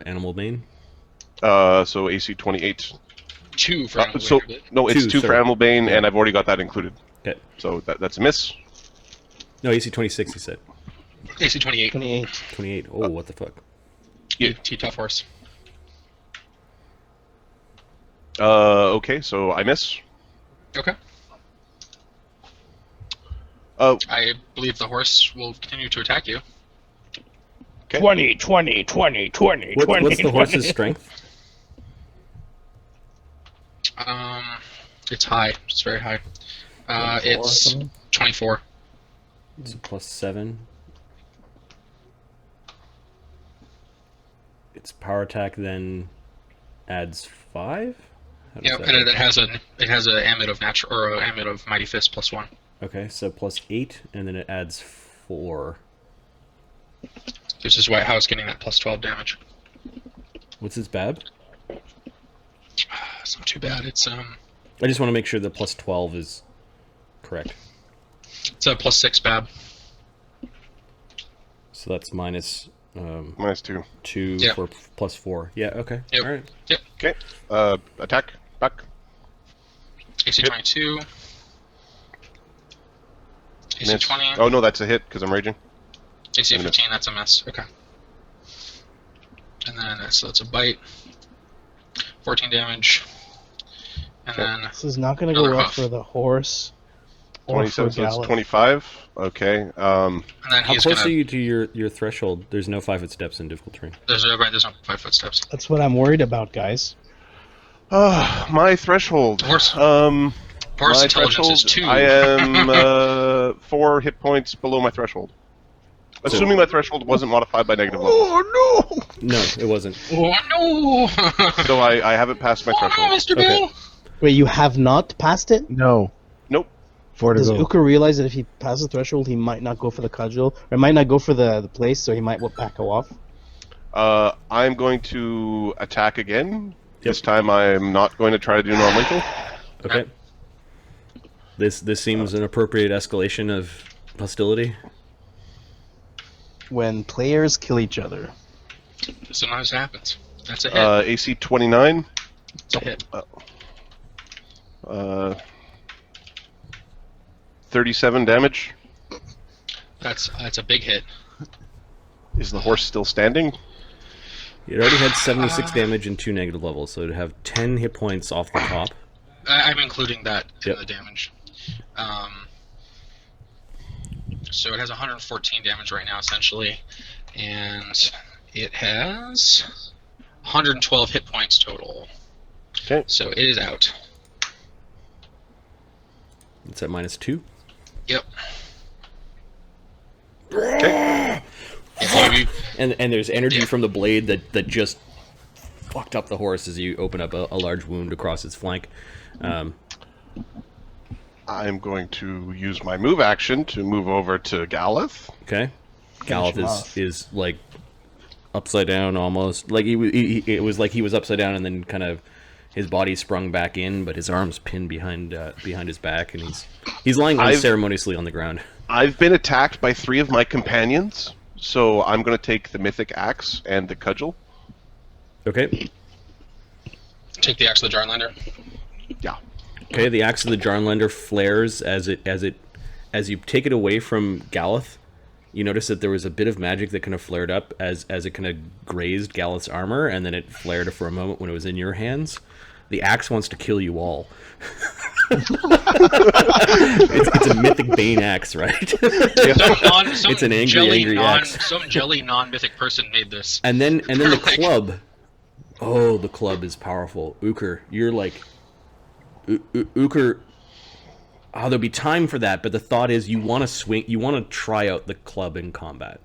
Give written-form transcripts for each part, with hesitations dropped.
animal bane? So AC 28. 2 for animal So bane. no, it's 2 for sorry. animal bane, Yeah. and I've already got that included. Okay. So that's a miss. No, AC 26. You said AC 28. 28. 28. Oh, what the fuck? Yeah. T-tough horse. Okay, so I miss. Okay. Oh, I believe the horse will continue to attack you. okay. 20, 20, 20, 20, 20. What's the horse's strength? It's high. It's very high. 24 or It's something? 24. It's +7. Its power attack then adds 5. Yeah, and it has an ambit of natural or an ambit of mighty fist +1. Okay, so +8, and then it adds 4. This is how it's getting that +12 damage. What's its BAB? It's not too bad. It's I just want to make sure the +12 is correct. it's a +6 BAB. So that's minus -2. 2 Yeah. for +4. Yeah. Okay. Yep. All right. Yep. Okay. Attack. Back. AC Hit. 22. AC Miss. 20. Oh no, that's a hit because I'm raging. AC Miss. 15. That's a miss. Okay. And then so it's a bite. 14 damage. And Okay. then This is not going to Another go well huff. for the horse or 27, for so it's Gallup. 25. Okay. and then How he's close gonna. are you to your threshold? There's no 5 footsteps in difficult terrain. There's no 5 footsteps. That's what I'm worried about, guys. My threshold. Horse. Horse Horse intelligence is 2. I am 4 hit points below my threshold. Assuming my threshold wasn't modified by negative levels. Oh, No, it wasn't. Oh no! So I haven't passed my Oh no, threshold. Mr. Okay. Bill! no! Wait, you have not passed it? No. Nope. 4 to Does go. Ukher realize that if he passes the threshold, he might not go for the cudgel, or might not go for the place, so he might back off? I'm going to attack again. Yep. This time I'm not going to try to do non-lethal. Okay. This seems an appropriate escalation of hostility. When players kill each other. Sometimes it happens. That's a hit. AC 29. It's a hit. 37 damage. That's a big hit. Is the horse still standing? It already had 76 damage and 2 negative levels, so it'd have 10 hit points off the top. I'm including that in Yep. the damage. So it has 114 damage right now, essentially, and it has 112 hit points total. Okay. So it is out. It's at -2. Yep. Okay. And there's energy Yeah. from the blade that just fucked up the horse as you open up a large wound across its flank. I'm going to use my move action to move over to Galeth. Okay. Gallup him off. is like upside down almost. Like it was like he was upside down and then kind of his body sprung back in, but his arms pinned behind his back, and he's lying unceremoniously on the ground. I've been attacked by 3 of my companions, so I'm going to take the mythic axe and the cudgel. Okay. Take the axe of the Jarlander. Yeah. Okay. The axe of the Jarnlander flares as you take it away from Gallup. You notice that there was a bit of magic that kind of flared up as it kind of grazed Galleth's armor, and then it flared for a moment when it was in your hands. The axe wants to kill you all. it's a mythic bane axe, right? It's an angry axe. Some jelly non-mythic person made this. And then the Like- club. Oh, the club is powerful. Ukher, you're like... Ukher... Oh, there'll be time for that, but the thought is you want to swing... You want to try out the club in combat.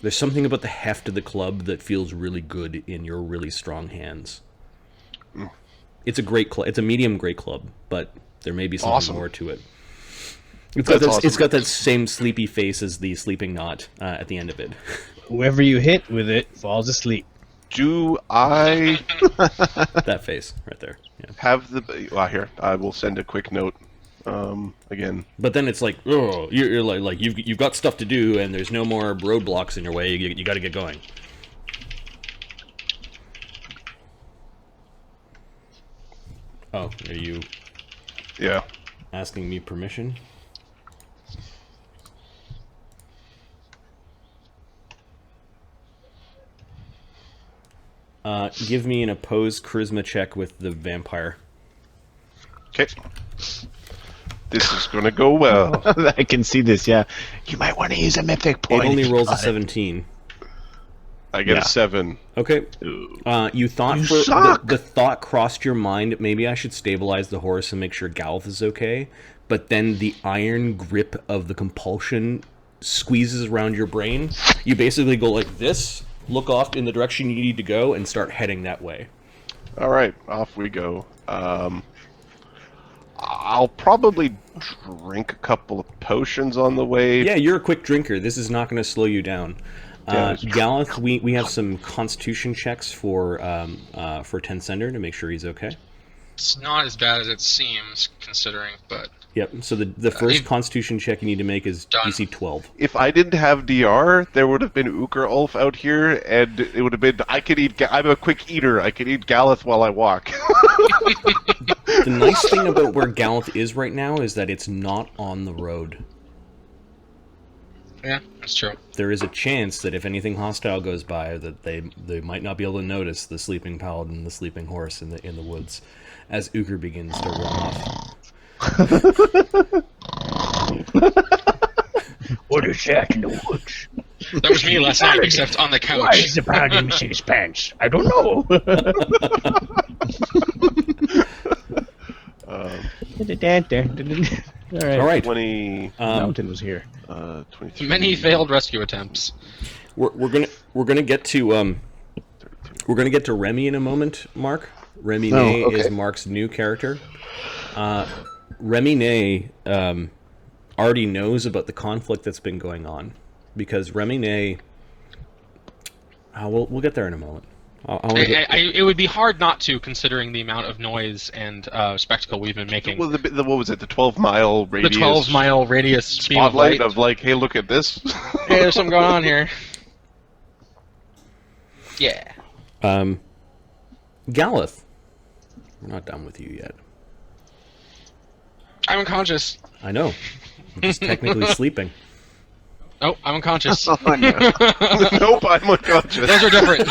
There's something about the heft of the club that feels really good in your really strong hands. It's a great club. It's a medium great club, but there may be something more to it. It's got that same sleepy face as the sleeping knot at the end of it. Whoever you hit with it falls asleep. Do I That face right there. Yeah. have the... Well, here, I will send a quick note again. But then it's like, oh, you're like you've got stuff to do, and there's no more roadblocks in your way. You got to get going. Oh, are you Yeah. asking me permission? Give me an opposed charisma check with the vampire. Okay. This is gonna go well. I can see this, yeah. You might want to use a mythic It point. only if you rolls a got it. 17. I get Yeah. a 7. Okay. You thought You for suck! the thought crossed your mind, maybe I should stabilize the horse and make sure Galeth is okay. But then the iron grip of the compulsion squeezes around your brain. You basically go like this, look off in the direction you need to go, and start heading that way. All right, off we go. I'll probably drink a couple of potions on the way. Yeah, you're a quick drinker. This is not going to slow you down. Yeah, that's true. Galeth, we have some constitution checks for Tensender to make sure he's okay. It's not as bad as it seems, considering, but Yep, so the first you- constitution check you need to make is Done. DC 12. If I didn't have DR, there would have been Ukher Ulf out here, and it would have been, I'm a quick eater. I can eat Galeth while I walk. The nice thing about where Galeth is right now is that it's not on the road. yeah, that's true. There is a chance that if anything hostile goes by, that they might not be able to notice the sleeping paladin, the sleeping horse in the woods, as Ukher begins to run off. What is that in the woods? That was me last night, except on the Why couch. is the paladin missing his pants? I don't know. Alright. All right, 20, Mountain was here. 23. Many failed rescue attempts. we're gonna get to Remy in a moment. Mark, Remmy-Nae Oh, okay. is Mark's new character. Remmy-Nae already knows about the conflict that's been going on because Remmy-Nae. We'll get there in a moment. I wanna get- It would be hard not to, considering the amount of noise and spectacle we've been making. Well, what was it? The 12-mile The radius 12-mile radius beam of spotlight light. of like, hey, look at this. Hey, there's something going on here. Yeah. Galeth, we're not done with you yet. I'm unconscious. I know. I'm just technically sleeping. Oh, I'm unconscious. Oh, no. Nope, I'm unconscious. Those are different.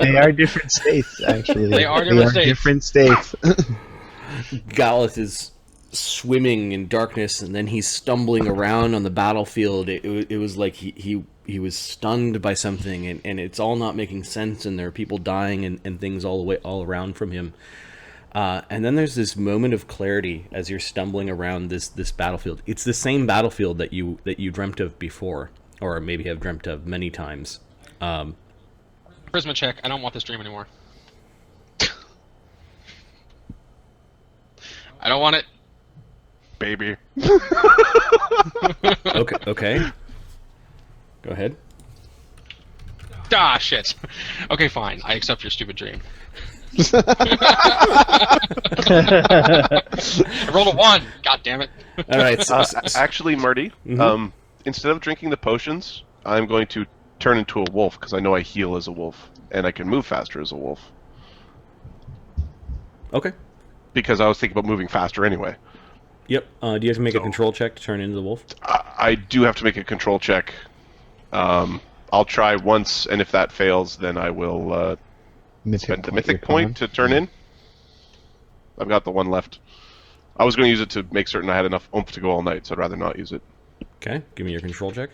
They are different states, actually. They are different states. different states. Galeth is swimming in darkness, and then he's stumbling around on the battlefield. It was like he was stunned by something, and it's all not making sense, and there are people dying and things all around from him. And then there's this moment of clarity as you're stumbling around this battlefield. It's the same battlefield that you dreamt of before, or maybe have dreamt of many times. Prisma check. I don't want this dream anymore. I don't want it. Baby. Okay. Go ahead. Ah, shit. Okay, fine. I accept your stupid dream. I rolled a 1. God damn it. All right. Actually, Marty, instead of drinking the potions, I'm going to turn into a wolf because I know I heal as a wolf and I can move faster as a wolf. Okay. Because I was thinking about moving faster anyway. Yep. Do you have to make a control check to turn into the wolf? I do have to make a control check. I'll try once, and if that fails, then I will spend the mythic point to turn in. I've got the one left. I was going to use it to make certain I had enough oomph to go all night, so I'd rather not use it. Okay. Give me your control check.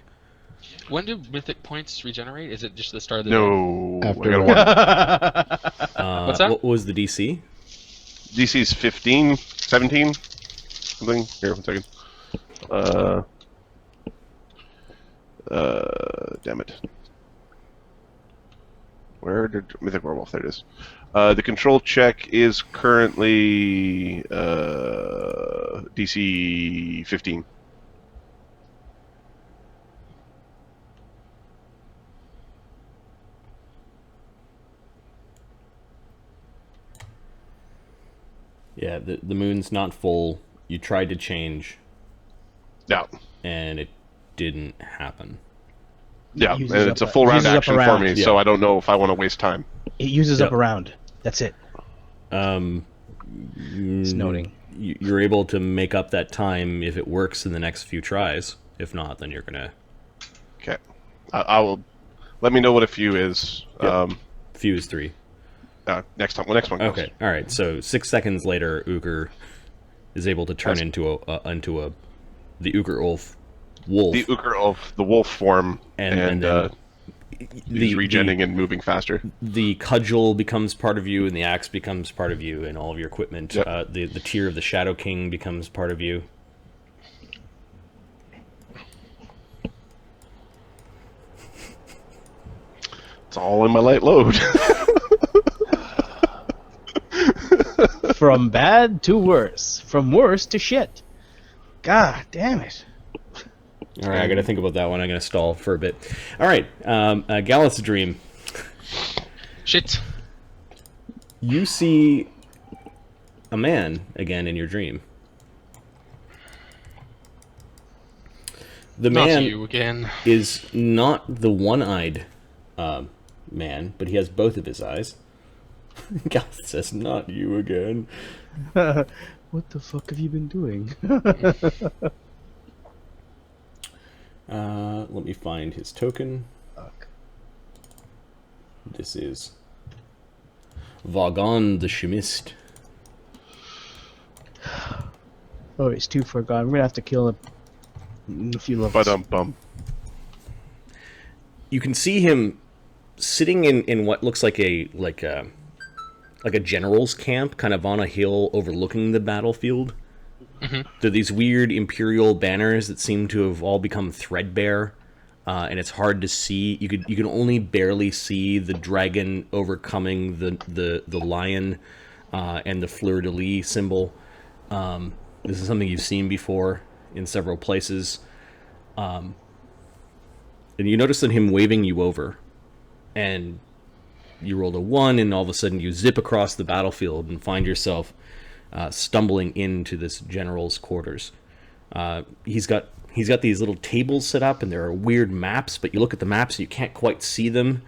When do mythic points regenerate? Is it just the start of the day? No, After I got a 1. What's that? What was the DC? DC's 15, 17, something. Here, 1 second. Damn it. Where did Mythic Werewolf? There it is. The control check is currently DC 15. Yeah, the moon's not full. You tried to change, Yeah. and it didn't happen. Yeah, and uses it's a up full round uses up action a for round. me, Yeah. so I don't know if I want to waste time. It uses up Yep. a round. That's it. It's noting. You're able to make up that time if it works in the next few tries. If not, then you're gonna. Okay. I will. Let me know what a few is. Yep. Few is 3. Next time. Well, next one goes. Okay. All right. So 6 seconds later, Ukher is able to turn into the Ukher wolf. The Ukher wolf, the wolf form, and then he's regenning and moving faster. The cudgel becomes part of you, and the axe becomes part of you, and all of your equipment. Yep. The tear of the Shadow King becomes part of you. It's all in my light load. From bad to worse. From worse to shit. God damn it. All right, I got to think about that one. I'm going to stall for a bit. All right, Gallus' dream. Shit. You see a man again in your dream. The Not man you again. is not the one-eyed man, but he has both of his eyes. Gallus says, "Not you again." What the fuck have you been doing? Let me find his token. Fuck. This is Vargonne the Chemist. Oh, he's too far gone. We're gonna have to kill him in a few levels. Bum. You can see him sitting in what looks like a general's camp, kind of on a hill overlooking the battlefield. Mm-hmm. There are these weird imperial banners that seem to have all become threadbare, and it's hard to see. You can only barely see the dragon overcoming the lion and the fleur-de-lis symbol. This is something you've seen before in several places. And you notice that him waving you over, and you rolled a 1, and all of a sudden you zip across the battlefield and find yourself stumbling into this general's quarters. He's got these little tables set up, and there are weird maps, but you look at the maps and you can't quite see them.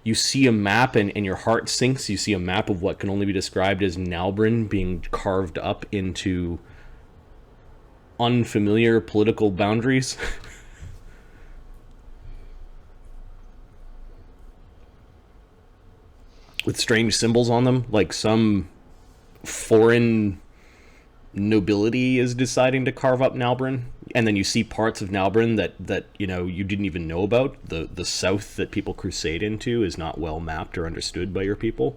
You see a map and your heart sinks. You see a map of what can only be described as Nalbrin being carved up into unfamiliar political boundaries. With strange symbols on them, like some foreign nobility is deciding to carve up Nalbrin, and then you see parts of Nalbrin that you didn't even know about. The south that people crusade into is not well mapped or understood by your people.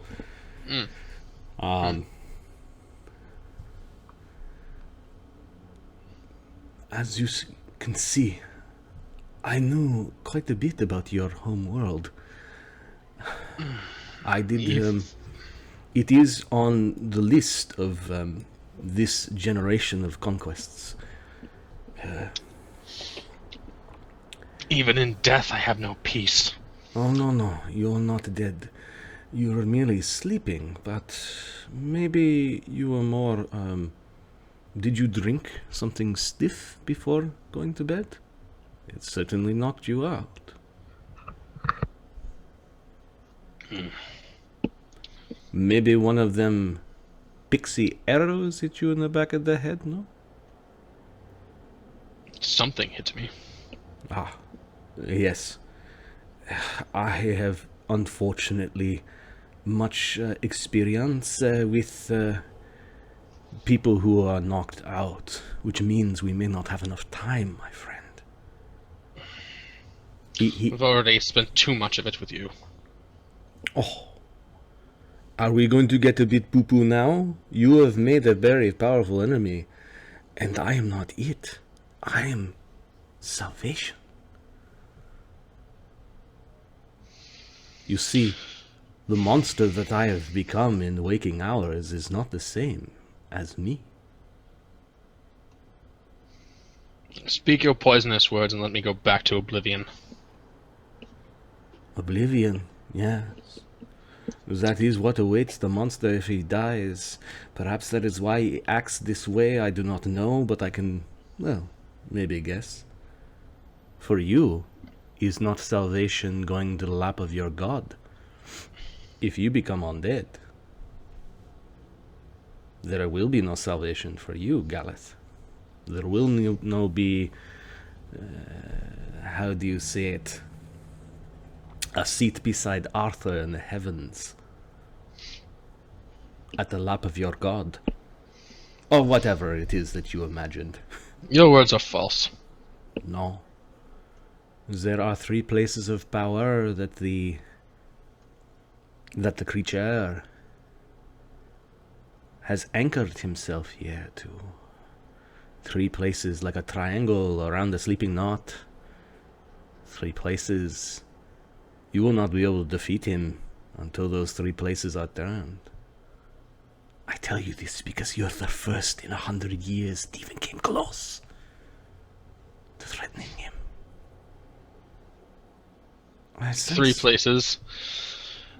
As you can see, I knew quite a bit about your home world. I did. It is on the list of this generation of conquests. Even in death, I have no peace. Oh, no, you are not dead. You are merely sleeping, but maybe you are more... did you drink something stiff before going to bed? It certainly knocked you out. Maybe one of them pixie arrows hit you in the back of the head, no? Something hit me. Ah, yes. I have, unfortunately, much experience with people who are knocked out, which means we may not have enough time, my friend. We've already spent too much of it with you. Oh. Are we going to get a bit poo-poo now? You have made a very powerful enemy, and I am not it. I am salvation. You see, the monster that I have become in waking hours is not the same as me. Speak your poisonous words and let me go back to oblivion. Oblivion, yes. That is what awaits the monster if he dies. Perhaps that is why he acts this way, I do not know, but I can, well, maybe guess. For you, is not salvation going to the lap of your god? If you become undead, There will be no salvation for you, Galeth. There will no be... how do you say it? A seat beside Arthur in the heavens. At the lap of your god. Or whatever it is that you imagined. Your words are false. No. There are 3 places of power that the creature has anchored himself here to. 3 places like a triangle around the sleeping knot. 3 places. You will not be able to defeat him until those 3 places are turned. I tell you this because you're the first in 100 years that even came close to threatening him. 3 places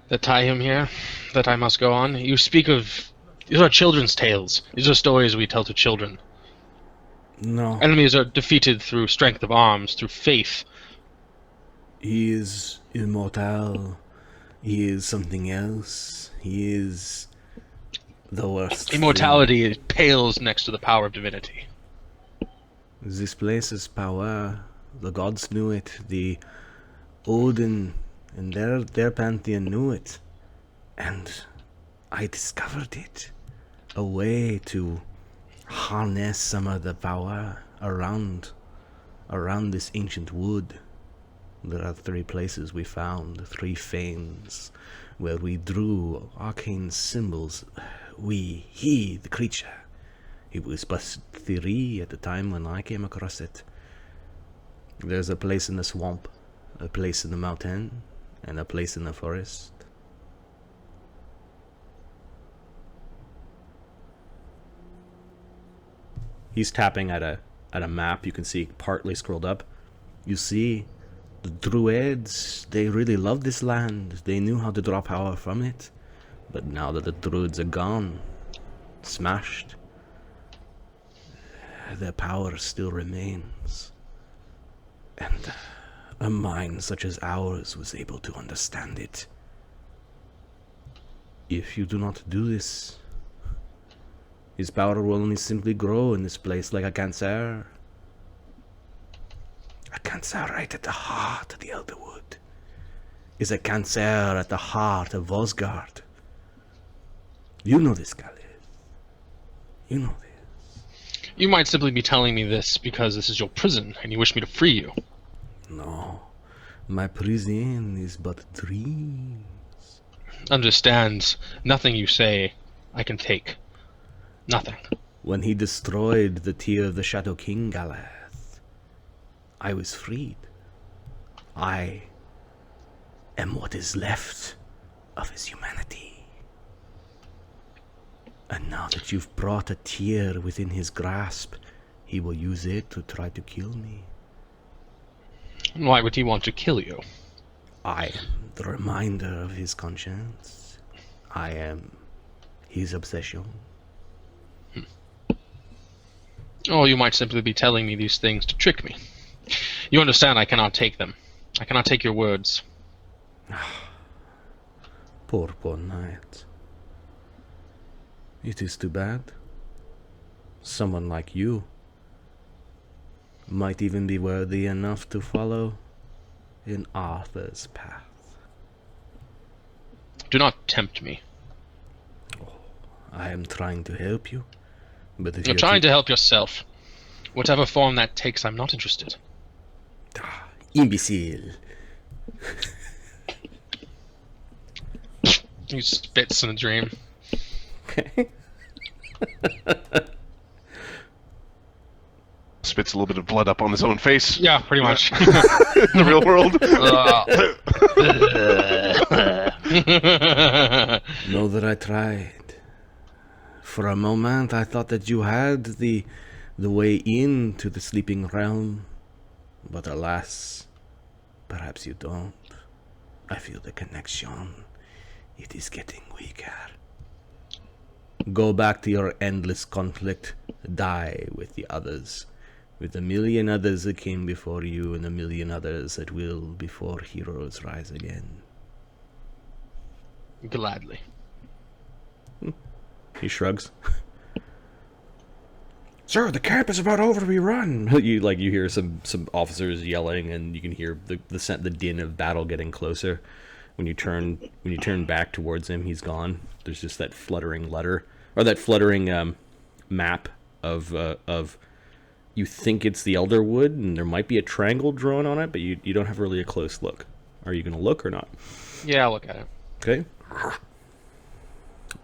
that tie him here, that I must go on. You speak of... These are children's tales. These are stories we tell to children. No. Enemies are defeated through strength of arms, through faith. He is immortal. He is something else. He is the worst. Immortality pales next to the power of divinity. This place's power, the gods knew it. The Odin and their pantheon knew it. And I discovered it. A way to harness some of the power around this ancient wood. There are 3 places we found, 3 fanes, where we drew arcane symbols. He, the creature. It was but 3 at the time when I came across it. There's a place in the swamp, a place in the mountain, and a place in the forest. He's tapping at a map. You can see partly scrolled up. You see the Druids, they really loved this land. They knew how to draw power from it. But now that the Druids are gone, smashed, their power still remains. And a mind such as ours was able to understand it. If you do not do this, his power will only simply grow in this place like a cancer. A cancer right at the heart of the Elderwood. Is a cancer at the heart of Vosgard. You know this, Galeth. You know this. You might simply be telling me this because this is your prison and you wish me to free you. No. My prison is but dreams. Understand, nothing you say I can take. Nothing. When he destroyed the tier of the Shadow King, Galeth, I was freed. I am what is left of his humanity. And now that you've brought a tear within his grasp, he will use it to try to kill me. Why would he want to kill you? I am the reminder of his conscience. I am his obsession. Oh, you might simply be telling me these things to trick me. You understand I cannot take them. I cannot take your words. Poor knight. It is too bad. Someone like you might even be worthy enough to follow in Arthur's path. Do not tempt me. I am trying to help you, but if You're trying to help yourself. Whatever form that takes, I'm not interested. Imbecile. He spits in a dream. Okay. Spits a little bit of blood up on his own face. Yeah, pretty much. In the real world. Know that I tried. For a moment I thought that you had the way into the sleeping realm. But alas, perhaps you don't. I feel the connection. It is getting weaker. Go back to your endless conflict. Die with the others. With a million others that came before you and a million others that will before heroes rise again. Gladly. He shrugs. "Sir, the camp is about over to be run." You hear some officers yelling, and you can hear the din of battle getting closer. When you turn back towards him, he's gone. There's just that fluttering letter, or that fluttering map of. You think it's the Elderwood, and there might be a triangle drawn on it, but you don't have really a close look. Are you going to look or not? Yeah, I'll look at it. Okay.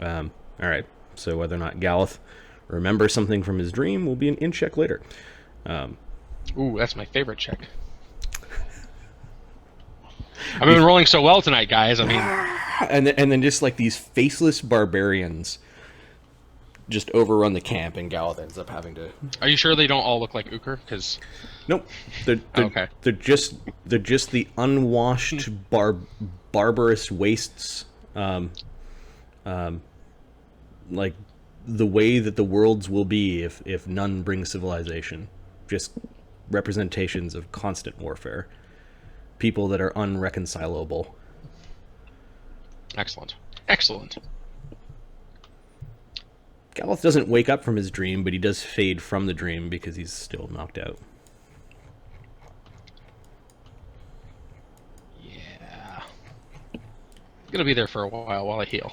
All right. So whether or not Galeth remembers something from his dream will be an in check later. Ooh, that's my favorite check. I've been rolling so well tonight, guys. I mean, and then just like these faceless barbarians just overrun the camp, and Galeth ends up having to. Are you sure they don't all look like Ukher? Because nope, they're okay. They're just the unwashed barbarous wastes, like the way that the worlds will be if none bring civilization. Just representations of constant warfare. People that are unreconcilable. Excellent. Galeth doesn't wake up from his dream, but he does fade from the dream because he's still knocked out. Yeah. I'm gonna be there for a while I heal.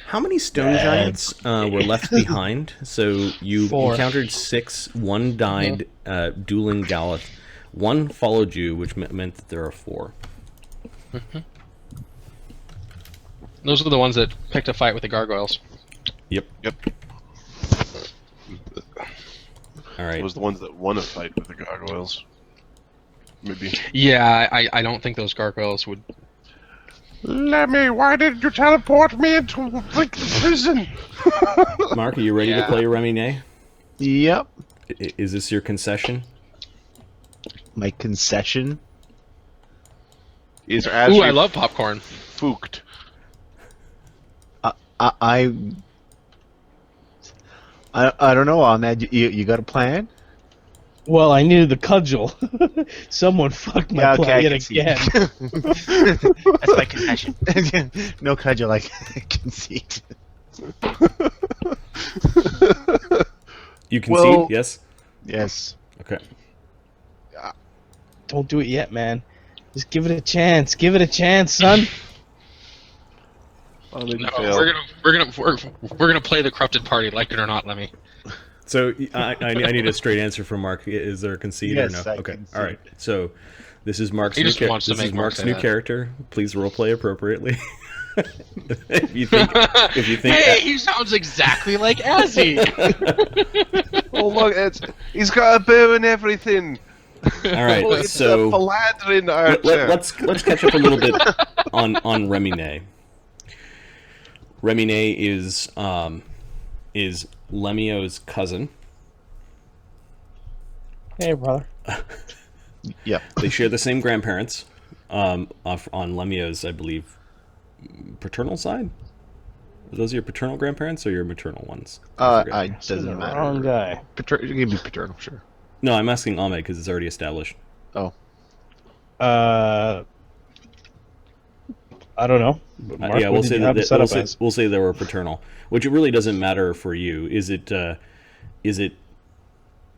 How many stone giants were left behind? So you 4. encountered 6. 1 died dueling Galeth. 1 followed you, which meant that there are 4. Those are the ones that picked a fight with the gargoyles. Yep. All right. It was the ones that won a fight with the gargoyles. Maybe. Yeah, I don't think those gargoyles would. Lemmy, why did you teleport me into the prison? Mark, are you ready to play Remmy-Nae? Yep. Is this your concession? My concession? Is Ooh, I love popcorn. Fooked. I don't know, Ahmed. You got a plan? Well, I needed the cudgel. Someone fucked my plan yet again. That's my concession. No cudgel, I concede. You concede? Yes? Yes. Okay. Don't do it yet, man. Just give it a chance. Give it a chance, son. Oh, maybe No, fail. we're gonna play the corrupted party, like it or not, Lemmy. So I need a straight answer from Mark. Is there a concede or Yes, no? I Okay. concede. All right. So this is Mark's He new just wants to make Mark say new that. character. Please roleplay appropriately. if you think Hey, he sounds exactly like Azzy. Oh look, he's got a bow and everything. all right. Oh, it's So a philandering archer. let's catch up a little bit on Remmy-Nae. Remmy-Nae is Lemmy-O's cousin. Hey, brother. Yep. They share the same grandparents. On Lemmy-O's, I believe, paternal side. Are those your paternal grandparents or your maternal ones? I This is the doesn't matter. wrong guy. You can be paternal, sure. No, I'm asking Ahmed because it's already established. Oh. I don't know. But Mark, Yeah, what we'll did say you have it set up we'll as? say, we'll say they were paternal, which it really doesn't matter for you. Is it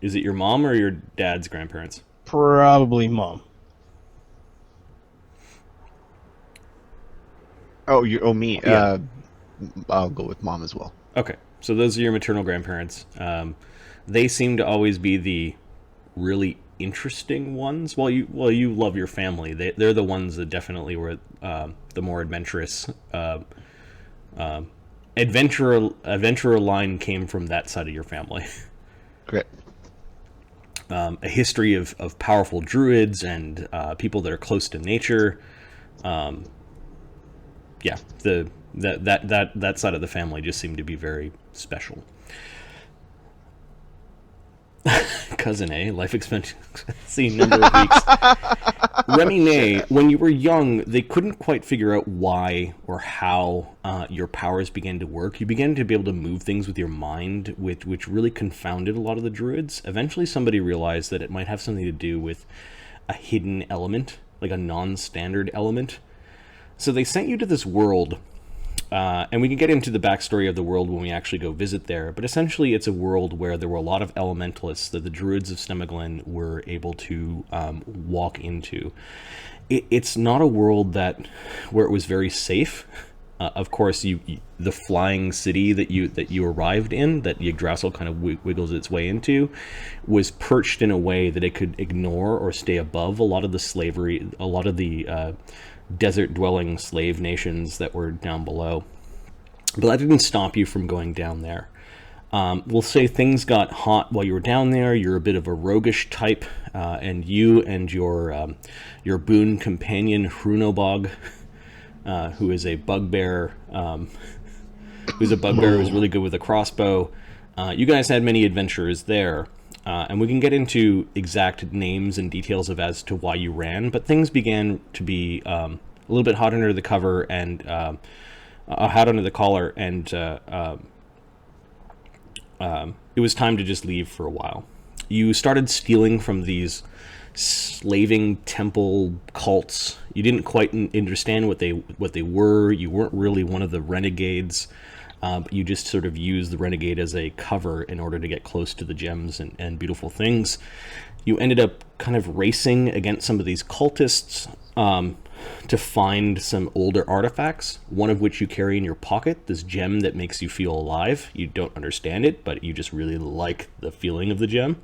your mom or your dad's grandparents? Probably mom. Oh, me. Yeah. I'll go with mom as well. Okay, so those are your maternal grandparents. They seem to always be the really interesting ones. Well, you love your family. They're the ones that definitely were the more adventurous. Adventurer line came from that side of your family. Great. A history of powerful druids and people that are close to nature. Yeah, that side of the family just seemed to be very special. Cousin A, life expectancy number of weeks. Remmy-Nae, when you were young, they couldn't quite figure out why or how your powers began to work. You began to be able to move things with your mind, which really confounded a lot of the druids. Eventually somebody realized that it might have something to do with a hidden element, like a non-standard element. So they sent you to this world And we can get into the backstory of the world when we actually go visit there, but essentially it's a world where there were a lot of elementalists that the druids of Snemaglen were able to walk into. It's not a world where it was very safe. Of course, the flying city that you arrived in, that Yggdrasil kind of wiggles its way into, was perched in a way that it could ignore or stay above a lot of the slavery, a lot of the desert-dwelling slave nations that were down below. But that didn't stop you from going down there. We'll say things got hot while you were down there. You're a bit of a roguish type, and you and your boon companion Hrunobog, who is a bugbear, who's really good with a crossbow. You guys had many adventures there, and we can get into exact names and details as to why you ran, but things began to be a little bit hot under the cover and hot under the collar, and it was time to just leave for a while. You started stealing from these slaving temple cults. You didn't quite understand what they were. You weren't really one of the renegades. You just sort of used the renegade as a cover in order to get close to the gems and beautiful things. You ended up kind of racing against some of these cultists to find some older artifacts, one of which you carry in your pocket, this gem that makes you feel alive. You don't understand it, but you just really like the feeling of the gem.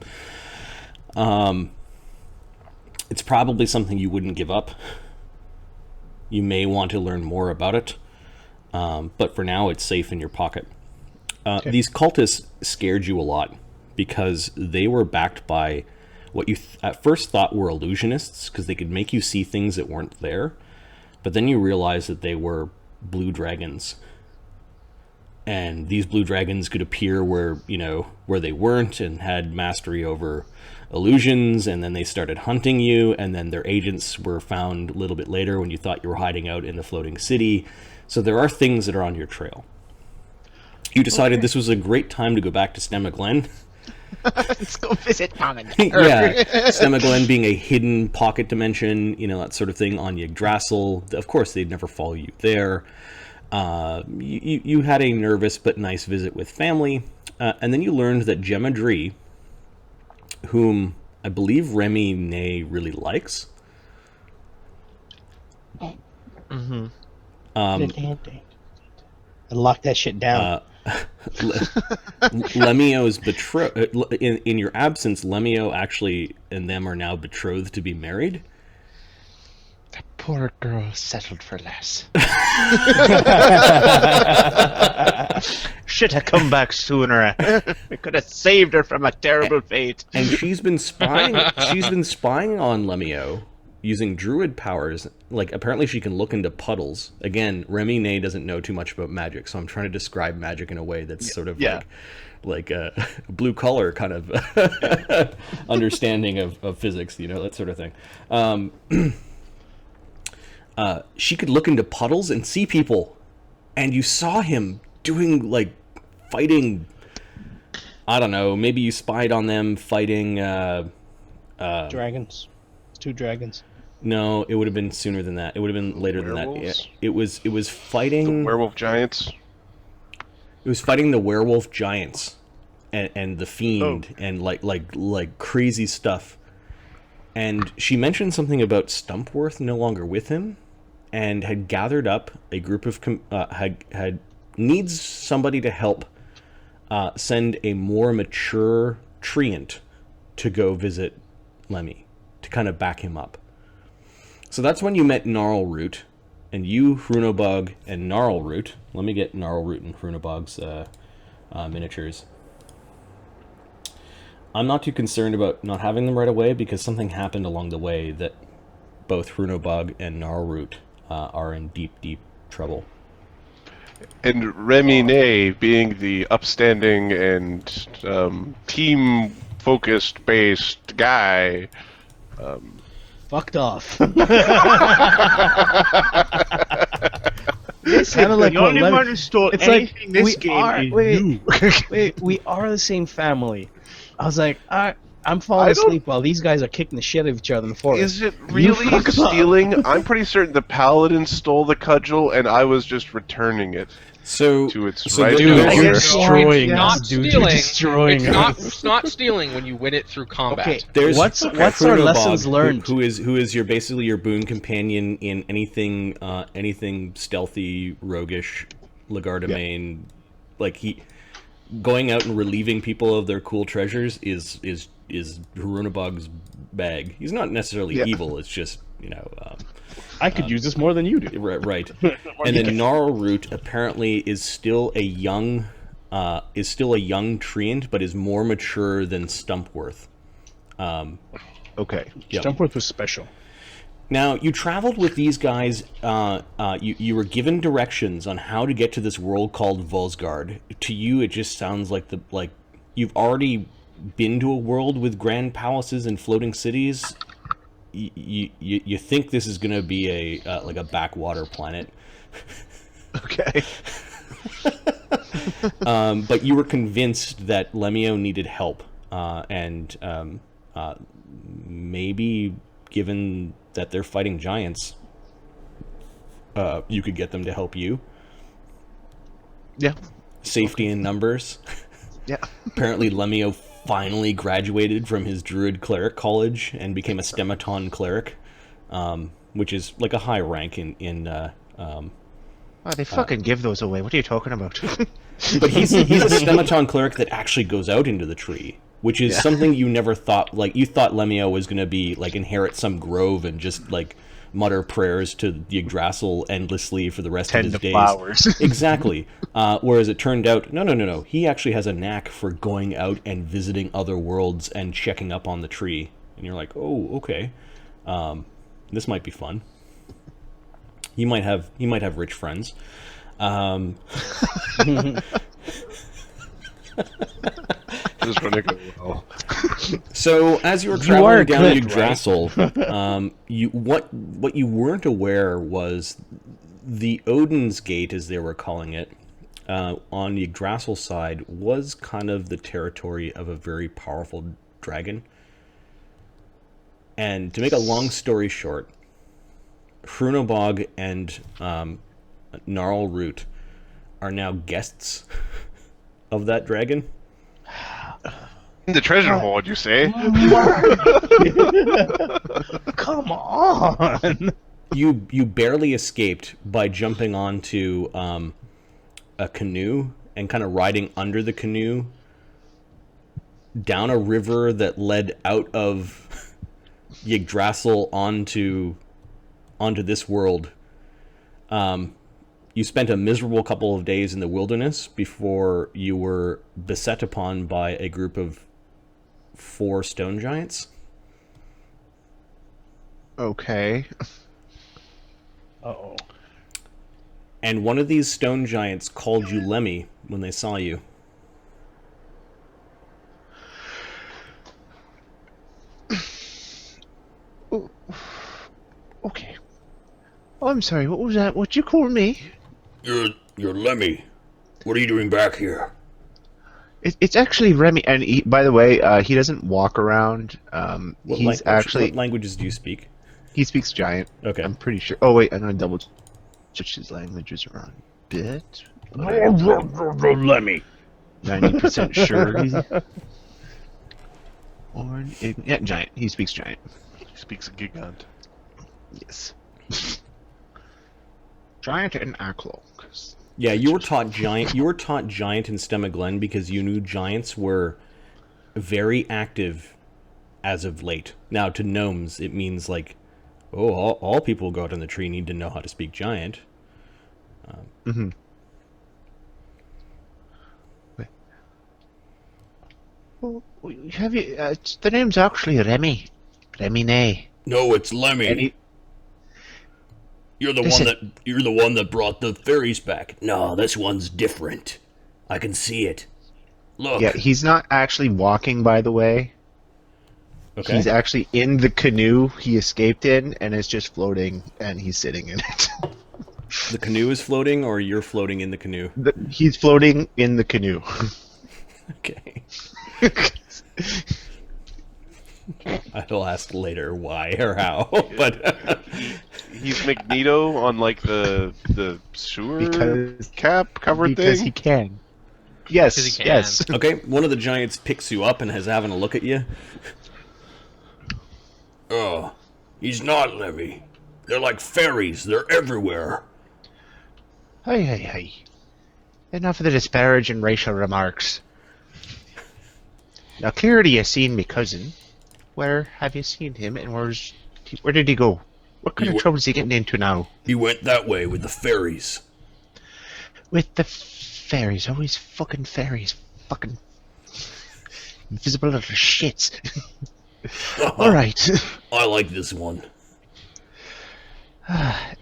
It's probably something you wouldn't give up. You may want to learn more about it, but for now it's safe in your pocket. Okay. These cultists scared you a lot because they were backed by what you at first thought were illusionists, because they could make you see things that weren't there, but then you realize that they were blue dragons. And these blue dragons could appear where they weren't and had mastery over illusions, and then they started hunting you, and then their agents were found a little bit later when you thought you were hiding out in the floating city. So there are things that are on your trail. You decided this was a great time to go back to Snemaglen. Let's go visit Mom and Dad. Yeah, Snemaglen being a hidden pocket dimension, that sort of thing on Yggdrasil. Of course, they'd never follow you there. You had a nervous but nice visit with family, and then you learned that Gemadri, whom I believe Remmy-Nae really likes. Mm-hmm. And lock that shit down. Lemmy-O's betrothed. In your absence, Lemmy-O actually and them are now betrothed to be married. That poor girl settled for less. Should have come back sooner. We could have saved her from a terrible fate. And she's been spying. She's been spying on Lemmy-O using druid powers. Like, apparently she can look into puddles. Again, Remmy-Nae doesn't know too much about magic, so I'm trying to describe magic in a way that's sort of like a blue collar kind of understanding of physics, that sort of thing. She could look into puddles and see people, and you saw him doing, like, fighting. I don't know, maybe you spied on them fighting dragons. 2 dragons. No, it would have been sooner than that. It would have been later than that. It was fighting the werewolf giants. It was fighting the werewolf giants and the fiend and like crazy stuff. And she mentioned something about Stumpworth no longer with him, and had gathered up a group of had needs somebody to help send a more mature treant to go visit Lemmy, to kind of back him up. So that's when you met Gnarlroot, and you, Hrunobog, and Gnarlroot. Let me get Gnarlroot and Hrunobog's miniatures. I'm not too concerned about not having them right away, because something happened along the way that both Hrunobog and Gnarlroot are in deep, deep trouble. And Remmy-Nae, being the upstanding and team-focused based guy, fucked off. Listen, like the only one who stole anything this game is you. Wait, we are the same family. I was like, I'm falling I don't- asleep while these guys are kicking the shit out of each other in the forest. Is it really fuck up. stealing? I'm pretty certain the paladin stole the cudgel, and I was just returning it So, to its so rightful dude, I You're guess so. destroying Yeah. us, Not dude. stealing. You're destroying It's not stealing when you win it through combat. Okay, there's what's our Chronobog, lessons learned? who is your basically your boon companion in anything stealthy, roguish, Lagarde-Main, like he going out and relieving people of their cool treasures is Chronobog's bag. He's not necessarily evil. It's just I could use this more than you do. right. And then Gnarlroot apparently is still a young treant, but is more mature than Stumpworth. Okay. Yep. Stumpworth was special. Now, you traveled with these guys. You were given directions on how to get to this world called Volsgard. To you, it just sounds like you've already been to a world with grand palaces and floating cities. You think this is going to be a backwater planet. Okay. But you were convinced that Lemmy-O needed help, and maybe given that they're fighting giants, you could get them to help you. Yeah. Safety in numbers. Yeah. Apparently Lemmy-O finally graduated from his druid cleric college and became a stematon cleric, which is like a high rank in Oh, they fucking give those away. What are you talking about? but he's a stematon cleric that actually goes out into the tree, which is something you never thought. Like, you thought Lemmy-O was going to be like inherit some grove and just like mutter prayers to Yggdrasil endlessly for the rest of his days. flowers. Exactly. Whereas it turned out, no. He actually has a knack for going out and visiting other worlds and checking up on the tree. And you're like, oh, okay. This might be fun. He might have rich friends. This is going to go well. So as you were traveling down Yggdrasil, what you weren't aware was the Odin's Gate, as they were calling it, on the Yggdrasil side was kind of the territory of a very powerful dragon. And to make a long story short, Chronobog and Gnarlroot are now guests of that dragon. In the treasure hoard, you say? Come on! You barely escaped by jumping onto a canoe and kind of riding under the canoe down a river that led out of Yggdrasil onto this world. You spent a miserable couple of days in the wilderness before you were beset upon by a group of 4 stone giants. Okay. Uh-oh. And one of these stone giants called you Lemmy when they saw you. Okay. Oh, I'm sorry. What was that? What'd you call me? You're Lemmy. What are you doing back here? It's actually Remy. And by the way, he doesn't walk around. What languages do you speak? He speaks giant. Okay. I'm pretty sure. Oh wait, I'm gonna double check his languages around a bit. Lemmy. 90% sure. Yeah, giant. He speaks giant. He speaks a gigant. Yes. Giant and Aklo. Yeah, you were taught giant. You were taught giant in Stemma because you knew giants were very active as of late. Now, to gnomes, it means like, oh, all people who go out on the tree need to know how to speak giant. Mm-hmm. Well, have you? The name's actually Remy. Remmy-Nae. No, it's Lemmy. You're the one that brought the fairies back. No, this one's different. I can see it. Look. Yeah, he's not actually walking, by the way. Okay. He's actually in the canoe he escaped in, and it's just floating, and he's sitting in it. The canoe is floating, or you're floating in the canoe? He's floating in the canoe. Okay. I'll ask later why or how, but He's Magneto on like the sewer Because- cap covered because thing. he can. Yes, Because he can. yes. okay. One of the giants picks you up and is having a look at you. Oh, he's not, Lemmy. They're like fairies. They're everywhere. Hey. Enough of the disparaging racial remarks. Now, clearly you've seen me cousin. Where have you seen him, and where did he go? What kind He of wa- trouble is he getting into now? He went that way with the fairies. With the fairies, always fucking fairies. Fucking invisible little shits. Alright. I like this one.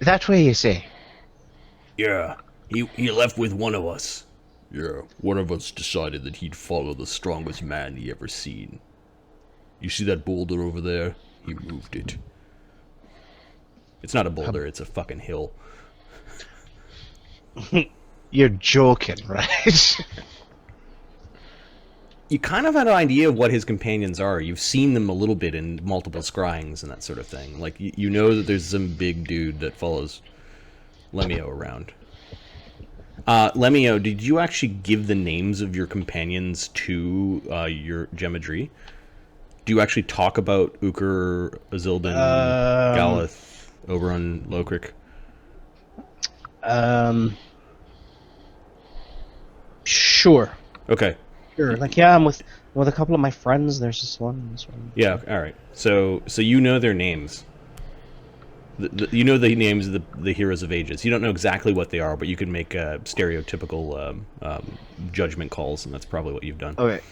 That way you say. Yeah, he left with one of us. Yeah, one of us decided that he'd follow the strongest man he ever seen. You see that boulder over there? He moved it. It's not a boulder; it's a fucking hill. You're joking, right? You kind of had an idea of what his companions are. You've seen them a little bit in multiple scryings and that sort of thing. Like, you know that there's some big dude that follows Lemmy-O around. Lemmy-O, did you actually give the names of your companions to your Gemadri? Do you actually talk about Ukher, Azildan, Galeth, Oberon, Lokrik? Sure. Okay. Sure. Like, yeah, I'm with a couple of my friends. There's this one. Yeah, alright. So you know their names. You know the names of the heroes of ages. You don't know exactly what they are, but you can make stereotypical judgment calls, and that's probably what you've done. Okay.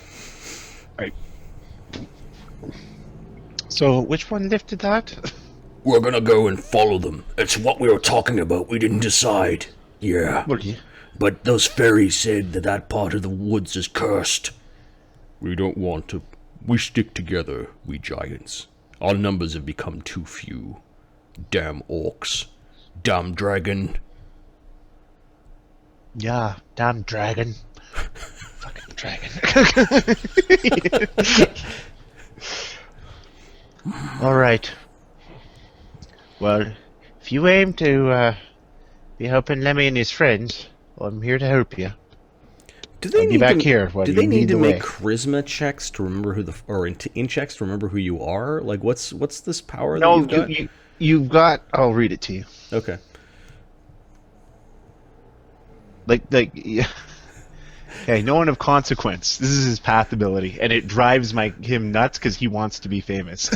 Alright. So, which one lifted that? We're gonna go and follow them. It's what we were talking about. We didn't decide. Yeah. But those fairies said that part of the woods is cursed. We don't want to. We stick together, we giants. Our numbers have become too few. Damn orcs. Damn dragon. Yeah, damn dragon. Fucking dragon. Alright. Well, if you aim to be helping Lemmy and his friends, I'm here to help you. Do they I'll be need back to, here while do you they need lead to the make way. charisma checks to remember who or in checks to remember who you are? Like, what's this power that No, you've got? you've got... I'll read it to you. Okay. Yeah. Okay, no one of consequence. This is his path ability, and it drives him nuts because he wants to be famous.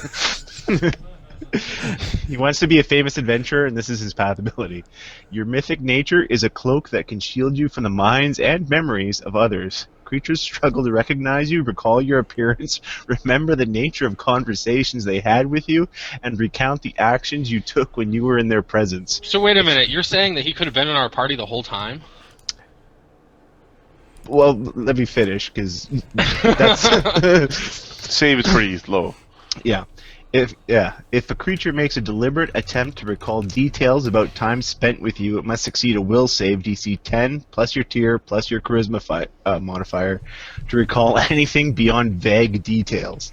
He wants to be a famous adventurer, and this is his path ability. Your mythic nature is a cloak that can shield you from the minds and memories of others. Creatures struggle to recognize you, recall your appearance, remember the nature of conversations they had with you, and recount the actions you took when you were in their presence. So wait a minute, you're saying that he could have been in our party the whole time? Well, let me finish, because that's... Save is pretty low. Yeah. If a creature makes a deliberate attempt to recall details about time spent with you, it must succeed a will save DC 10 plus your tier plus your charisma modifier to recall anything beyond vague details.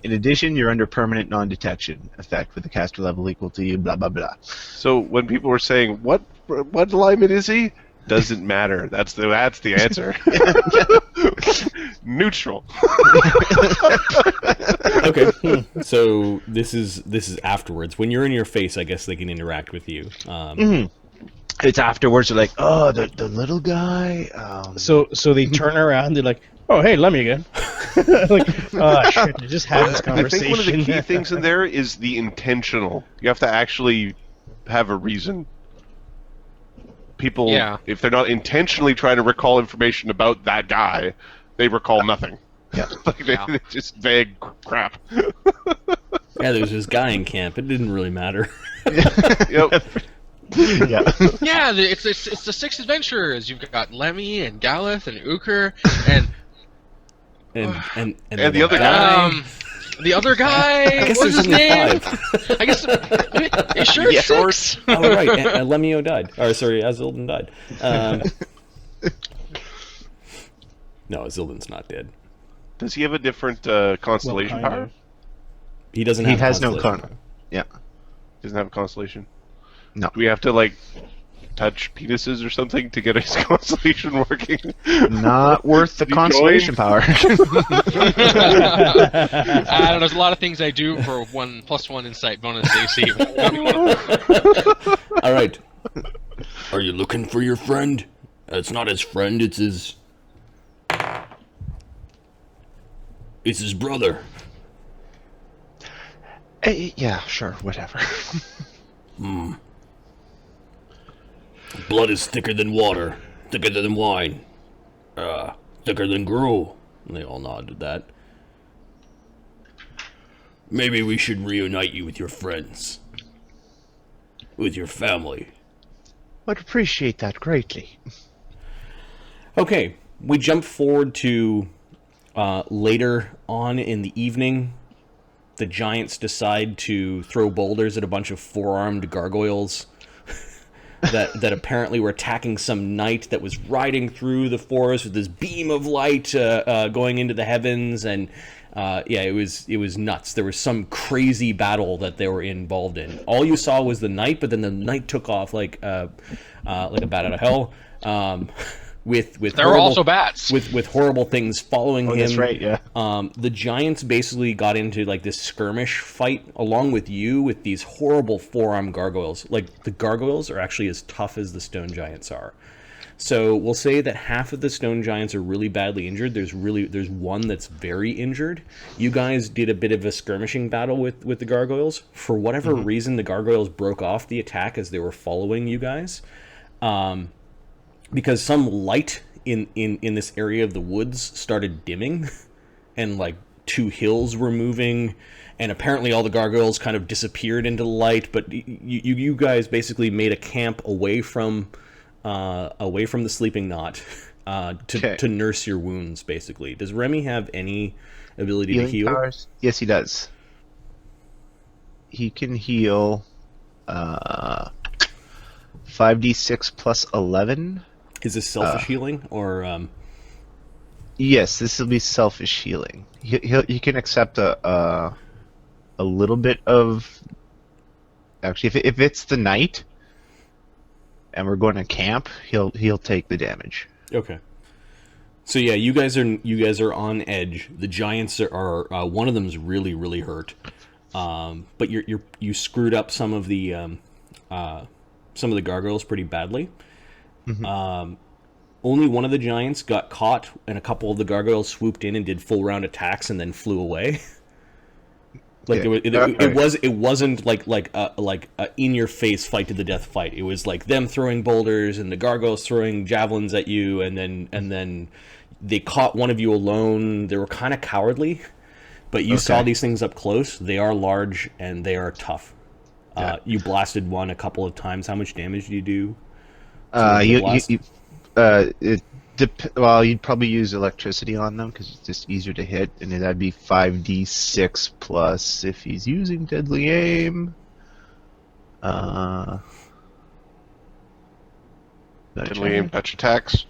In addition, you're under permanent non-detection effect with a caster level equal to you, blah blah blah. So when people were saying what alignment is he? Doesn't matter. That's the answer. Neutral. Okay. So this is afterwards. When you're in your face, I guess they can interact with you. It's afterwards. They're like, oh, the little guy. So they turn around. They're like, "Oh, hey, Lemmy again." Like, oh shit! I just had this I conversation. think one of the key things in there is the intentional. You have to actually have a reason. People, Yeah. if they're not intentionally trying to recall information about that guy, they recall nothing. Yeah. It's just vague crap. Yeah, there was this guy in camp. It didn't really matter. Yep. Yeah. Yeah, it's the six adventurers. You've got Lemmy and Galeth and Ukher and And the other guy. the other guy. I guess what's there's his only name? 5. I guess. You sure it's six? Oh, right. And Lemmy-O died. Or, sorry, Azildan died. No, Azildan's not dead. Does he have a different constellation Well, kind power? of. He doesn't He have has no constellation. Yeah. Doesn't have a constellation. No. Do we have to like touch penises or something to get his constellation working? Not worth the Did he constellation join? power. I don't know. There's a lot of things I do for 1+1 insight bonus AC. All right. Are you looking for your friend? It's not his friend, it's his... It's his brother. Yeah, sure, whatever. Blood is thicker than water, thicker than wine, thicker than gruel. And they all nodded that. Maybe we should reunite you with your friends. With your family. I'd appreciate that greatly. Okay, we jump forward to later on in the evening. The giants decide to throw boulders at a bunch of four-armed gargoyles that apparently were attacking some knight that was riding through the forest with this beam of light going into the heavens, and it was nuts. There was some crazy battle that they were involved in. All you saw was the knight, but then the knight took off like a bat out of hell. With There were also bats. with horrible things following him. That's right, yeah. The giants basically got into like this skirmish fight along with you with these horrible four-armed gargoyles. Like the gargoyles are actually as tough as the stone giants are. So we'll say that half of the stone giants are really badly injured. There's one that's very injured. You guys did a bit of a skirmishing battle with the gargoyles. For whatever reason, the gargoyles broke off the attack as they were following you guys. Because some light in this area of the woods started dimming, and like two hills were moving, and apparently all the gargoyles kind of disappeared into the light. But you guys basically made a camp away from the sleeping knot to nurse your wounds. Basically, does Remy have any ability to heal? Powers? Yes, he does. He can heal 5d6 plus 11. Is this selfish healing or? Yes, this will be selfish healing. He can accept a little bit of. Actually, if it's the night, and we're going to camp, he'll take the damage. Okay. So yeah, you guys are on edge. The giants are one of them's really hurt, but you screwed up some of the gargoyles pretty badly. Only one of the giants got caught, and a couple of the gargoyles swooped in and did full round attacks and then flew away. It wasn't like a in your face fight to the death fight. It was like them throwing boulders and the gargoyles throwing javelins at you, and then they caught one of you alone. They were kind of cowardly, but you saw these things up close. They are large and they are tough. You blasted one a couple of times. How much damage did you do? You'd probably use electricity on them because it's just easier to hit, and that'd be 5d6 plus if he's using deadly aim. Deadly aim touch attacks.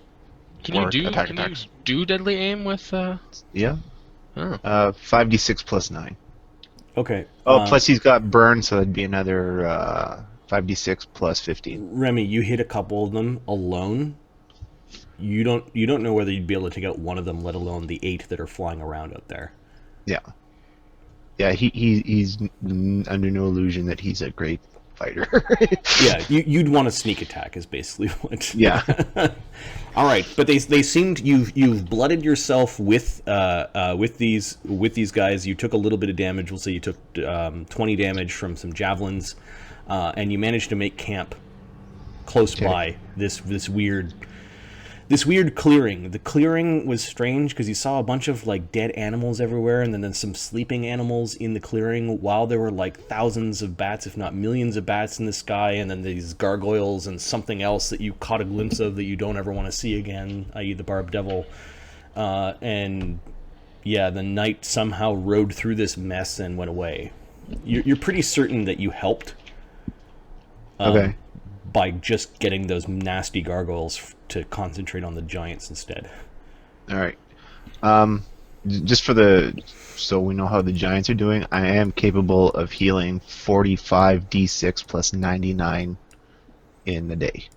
Can you attacks. do deadly aim with? Yeah. Oh. 5d6 plus 9. Okay. Plus he's got burn, so that'd be another 5d6 plus 15. Remy, you hit a couple of them alone. You don't know whether you'd be able to take out one of them, let alone the 8 that are flying around out there. Yeah. Yeah, he's under no illusion that he's a great fighter. Yeah, you'd want to sneak attack is basically what. Yeah. All right, but they seemed you've blooded yourself with these guys. You took a little bit of damage. We'll say you took 20 damage from some javelins, and you managed to make camp close by this weird clearing. The clearing was strange because you saw a bunch of like dead animals everywhere, and then there's some sleeping animals in the clearing, while there were like thousands of bats, if not millions of bats in the sky, and then these gargoyles and something else that you caught a glimpse of that you don't ever want to see again, i.e. the barbed devil. And yeah, the knight somehow rode through this mess and went away. You're pretty certain that you helped. Okay. By just getting those nasty gargoyles to concentrate on the giants instead. All right. just for the so we know how the giants are doing, I am capable of healing 45 d6 plus 99 in the day.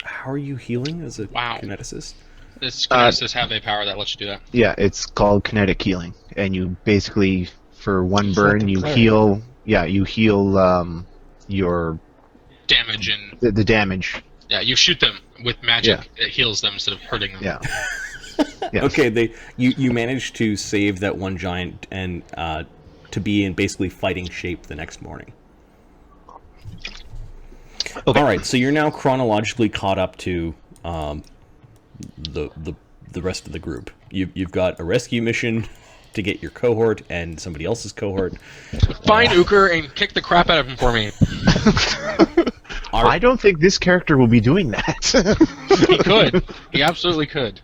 How are you healing as a kineticist? This kineticists have a power that lets you do that. Yeah, it's called kinetic healing, and you basically for one It's burn like a you cleric. heal. Yeah, you heal your Damage and the damage. yeah, you shoot them with magic. It heals them instead of hurting them. Yeah. Yes. Okay, you managed to save that one giant and to be in basically fighting shape the next morning. Okay. All right, so you're now chronologically caught up to the rest of the group. You've got a rescue mission to get your cohort and somebody else's cohort. Find Ukher and kick the crap out of him for me. I don't think this character will be doing that. He could. He absolutely could.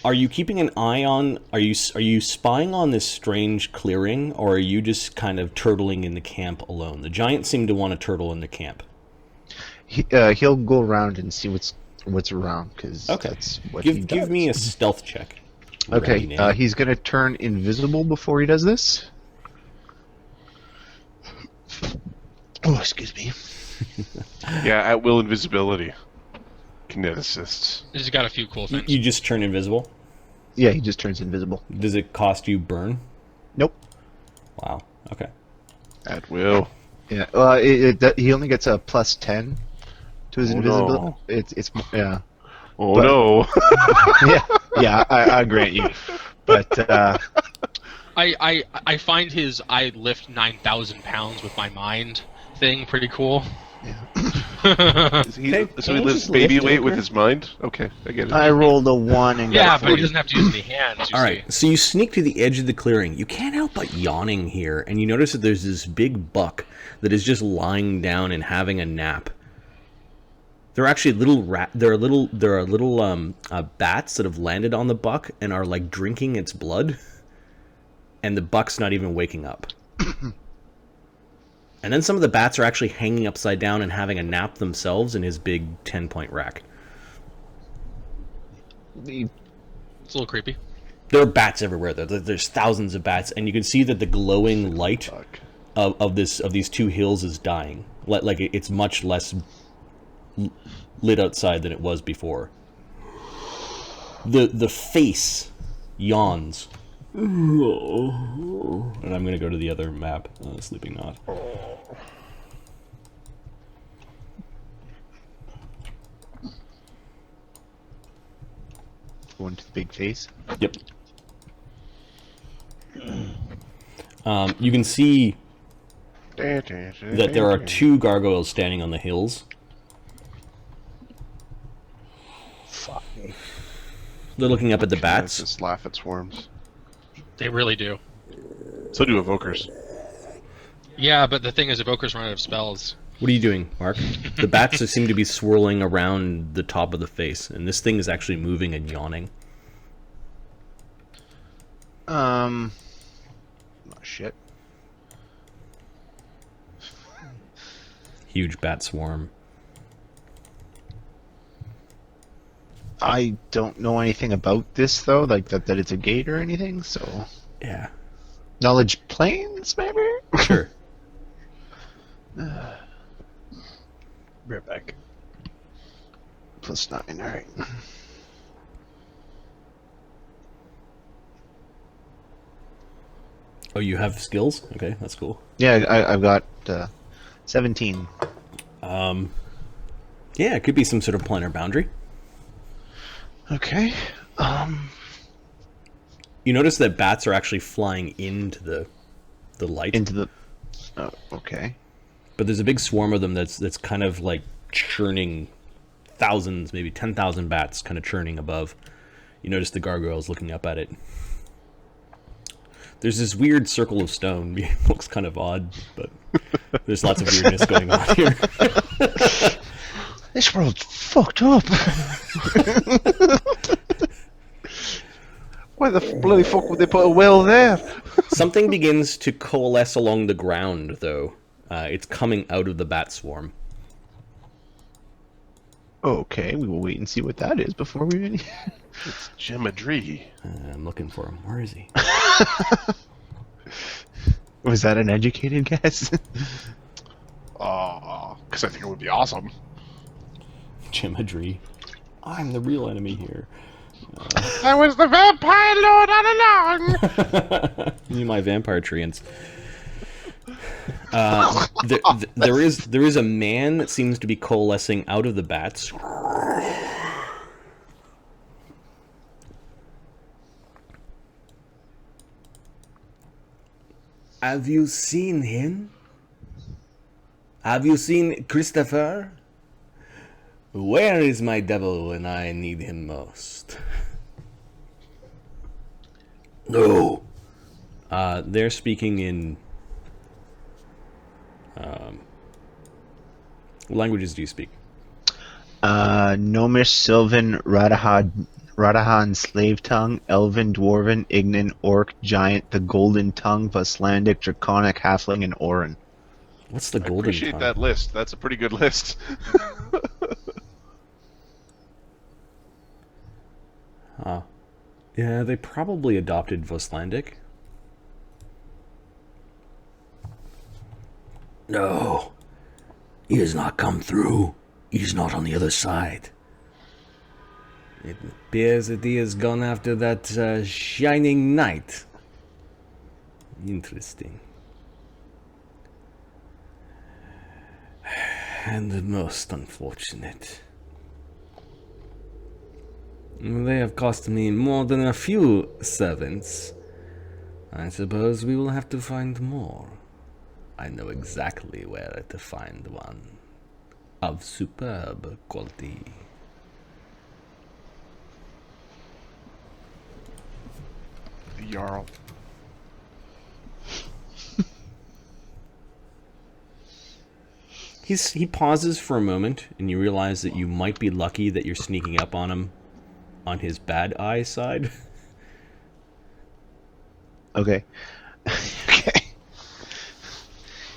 Are you keeping an eye on? Are you spying on this strange clearing, or are you just kind of turtling in the camp alone? The giants seem to want to turtle in the camp. He'll go around and see what's around because that's what he does. Give me a stealth check. Okay, Remmy-Nae. he's gonna turn invisible before he does this. Oh, excuse me. Yeah, at will invisibility. Kineticists. He's got a few cool things. You just turn invisible. Yeah, he just turns invisible. Does it cost you burn? Nope. Wow. Okay. At will. Yeah. He only gets a plus 10 to his invisibility. No. It's yeah. Oh But- no. yeah. I grant you, but I find his I lift 9,000 pounds with my mind thing pretty cool. So he lives baby weight with his mind? Okay, I get it. I rolled a 1 and Yeah, got a but he 40. doesn't have to use any hands. You All right. So you sneak to the edge of the clearing. You can't help but yawning here, and you notice that there's this big buck that is just lying down and having a nap. There are actually there are little bats that have landed on the buck and are like drinking its blood, and the buck's not even waking up. And then some of the bats are actually hanging upside down and having a nap themselves in his big 10-point rack. It's a little creepy. There are bats everywhere. There's thousands of bats, and you can see that the glowing light of these two hills is dying. Like it's much less lit outside than it was before. The face yawns. And I'm going to go to the other map, Sleeping Knot. Going to the big face. Yep. You can see that there are two gargoyles standing on the hills. Fuck me. They're looking up at the bats. Just laugh at swarms. They really do. So do evokers. Yeah, but the thing is, evokers run out of spells. What are you doing, Mark? The bats seem to be swirling around the top of the face, and this thing is actually moving and yawning. Oh, shit. Huge bat swarm. I don't know anything about this though, like that it's a gate or anything. So Yeah. knowledge planes, maybe. Sure. Right back. +9. All right. Oh, you have skills? Okay, that's cool. Yeah, I've got 17. Yeah, it could be some sort of planar boundary. Okay. You notice that bats are actually flying into the light. Into the. Oh, okay. But there's a big swarm of them that's kind of like churning thousands, maybe 10,000 bats kind of churning above. You notice the gargoyles looking up at it. There's this weird circle of stone. It looks kind of odd, but there's lots of weirdness going on here. This world's fucked up. Why the bloody fuck would they put a well there? Something begins to coalesce along the ground, though. It's coming out of the bat swarm. Okay, we will wait and see what that is before we really... It's Gemadri. I'm looking for him. Where is he? Was that an educated guess? Because I think it would be awesome. Gemadri. I'm the real enemy here. I was the vampire lord all along! You my vampire treants. There is a man that seems to be coalescing out of the bats. Have you seen him? Have you seen Christopher? Where is my devil when I need him most? No. They're speaking in... what languages do you speak? Gnomish, Sylvan, Radahan, Slave Tongue, Elven, Dwarven, Ignan, Orc, Giant, the Golden Tongue, Vaslandic, Draconic, Halfling, and Orin. What's the I golden appreciate tongue? that list. That's a pretty good list. Yeah, they probably adopted Vaslandic. No. He has not come through. He's not on the other side. It appears that he has gone after that shining knight. Interesting. And most unfortunate. They have cost me more than a few servants. I suppose we will have to find more. I know exactly where to find one. Of superb quality. The Jarl. He pauses for a moment, and you realize that you might be lucky that you're sneaking up on him on his bad eye side. Okay. Okay.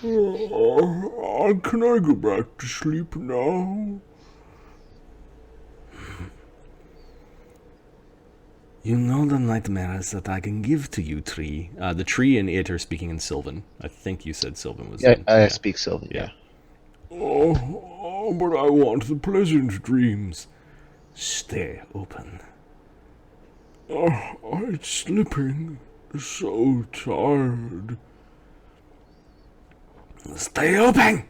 Can I go back to sleep now? You know the nightmares that I can give to you, tree. The tree and it are speaking in Sylvan. I think you said Sylvan was... Yeah, I speak Sylvan, yeah. Oh, but I want the pleasant dreams. Stay open. I'm sleeping. So tired. Stay open!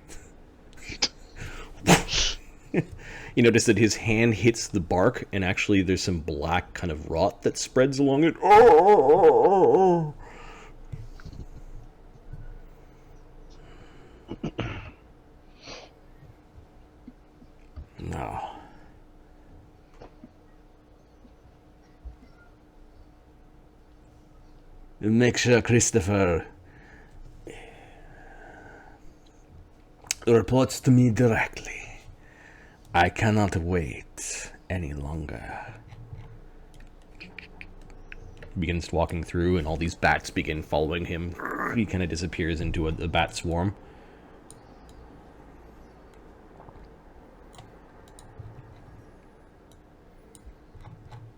You notice that his hand hits the bark, and actually there's some black kind of rot that spreads along it. Oh. No. Make sure Christopher reports to me directly. I cannot wait any longer. He begins walking through, and all these bats begin following him. He kind of disappears into a bat swarm.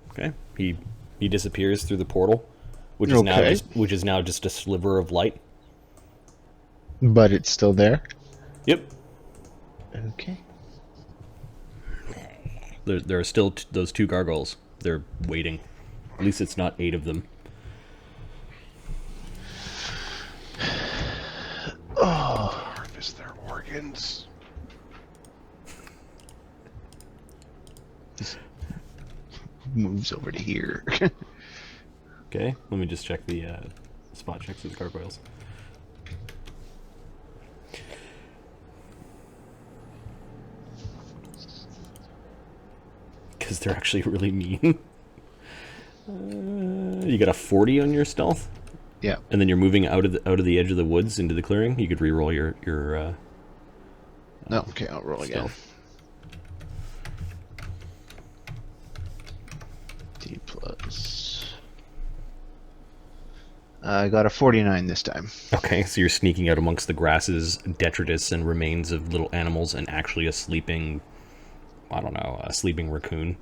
Okay, he disappears through the portal, which is now just a sliver of light. But it's still there? Yep. Okay. There are still those two gargoyles. They're waiting. At least it's not 8 of them. Harvest their organs. Moves over to here. Okay, let me just check the spot checks of the gargoyles. Because they're actually really mean. You got a 40 on your stealth? Yeah. And then you're moving out of the edge of the woods into the clearing. You could re-roll your No, okay, I'll roll again. stealth. D plus. I got a 49 this time. Okay, so you're sneaking out amongst the grasses, detritus, and remains of little animals, and actually a sleeping I don't know, a sleeping raccoon.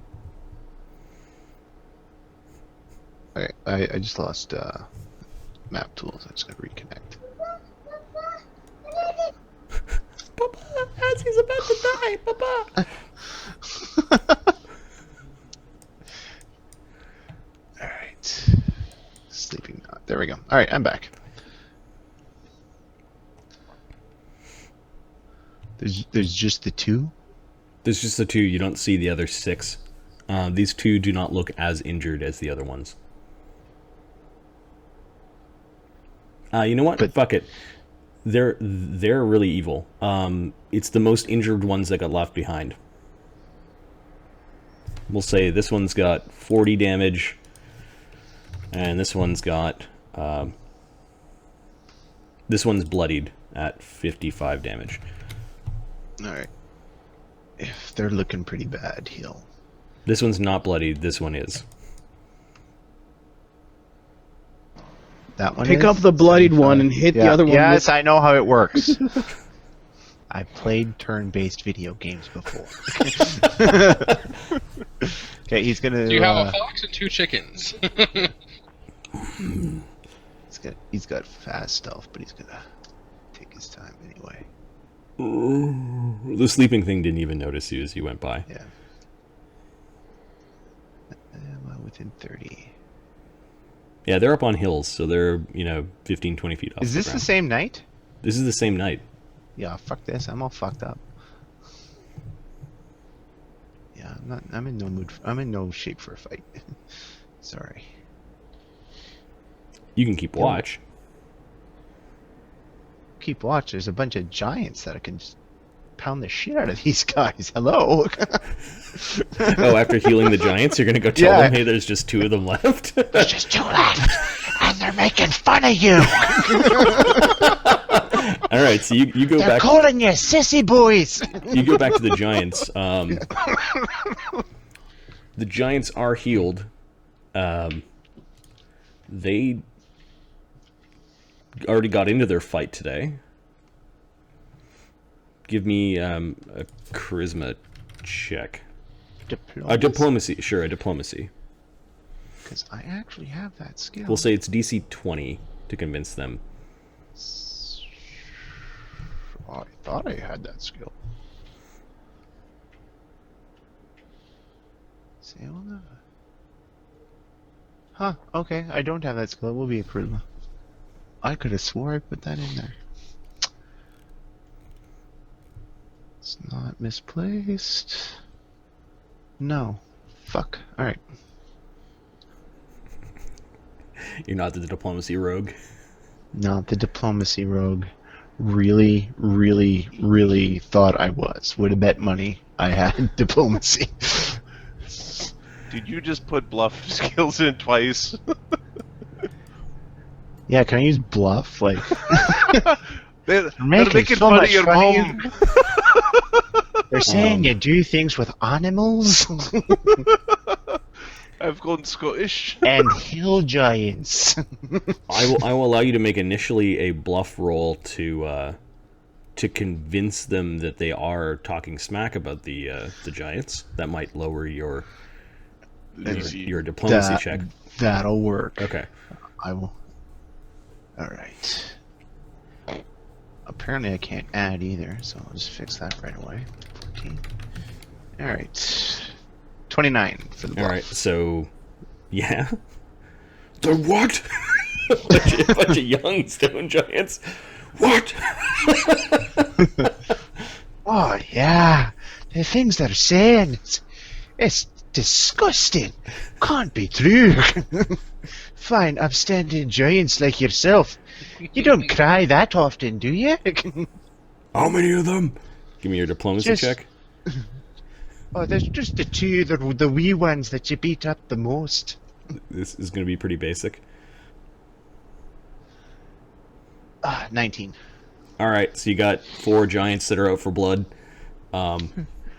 Okay, I just lost map tools. I just gotta reconnect. Papa, as he's about to die, Papa. Alright. Sleeping knot. There we go. Alright, I'm back. There's just the two? There's just the two. You don't see the other 6. These 2 do not look as injured as the other ones. You know what? But- Fuck it. They're really evil. It's the most injured ones that got left behind. We'll say this one's got 40 damage, and this one's got this one's bloodied at 55 damage. Alright. If they're looking pretty bad, he'll... This one's not bloodied. This one is. That one Pick is? up the bloodied one and hit the other one. Yes, I know how it works. I played turn-based video games before. Okay, he's gonna... Do you have a fox and 2 chickons? He's got fast stealth, but he's gonna take his time anyway. The sleeping thing didn't even notice you as you went by. Yeah. Am I within 30? Yeah, they're up on hills, so they're, 15, 20 feet off. Is this the same night? This is the same night. Yeah, fuck this. I'm all fucked up. Yeah, I'm in no mood. I'm in no shape for a fight. Sorry. You can keep watch. Keep watch. There's a bunch of giants that I can just pound the shit out of these guys. Hello. Oh, after healing the giants, you're gonna go tell them, hey, there's just 2 of them left. There's just 2 left, and they're making fun of you. All right, so you go They're back. calling you sissy boys. You go back to the giants. The giants are healed. They already got into their fight today. Give me a charisma check. A diplomacy, sure, a diplomacy. Because I actually have that skill. We'll say it's DC 20 to convince them. I thought I had that skill. Huh, okay, I don't have that skill. It will be a charisma. I could have swore I put that in there. It's not misplaced. No. Fuck. Alright. You're not the diplomacy rogue. Not the diplomacy rogue. Really, really, really thought I was. Would have bet money I had diplomacy. Did you just put bluff skills in twice? Yeah, can I use bluff? Like, They're making making so much funny at fun of home. they're saying you do things with animals I've gone Scottish. and hill giants. I will allow you to make initially a bluff roll to convince them that they are talking smack about the giants. That might lower your diplomacy check. That'll work. Okay. I will. Alright. Apparently I can't add either, so I'll just fix that right away. 14. Alright. 29 for the bluff. All right. So, yeah. The what? a bunch of young stone giants. What? Oh, yeah. The things they're saying, it's disgusting. Can't be true. Fine, upstanding giants like yourself. You don't cry that often, do you? How many of them? Give me your diplomacy Just- check. Oh, there's just the 2, the wee ones that you beat up the most. This is going to be pretty basic. 19. All right. So you got 4 giants that are out for blood,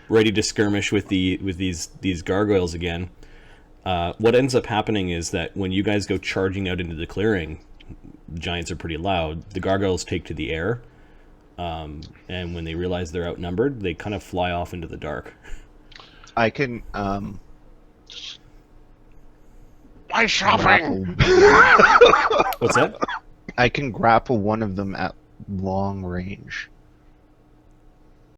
ready to skirmish with these gargoyles again. What ends up happening is that when you guys go charging out into the clearing, the giants are pretty loud. The gargoyles take to the air, and when they realize they're outnumbered, they kind of fly off into the dark. I can My shopping. What's that? I can grapple one of them at long range.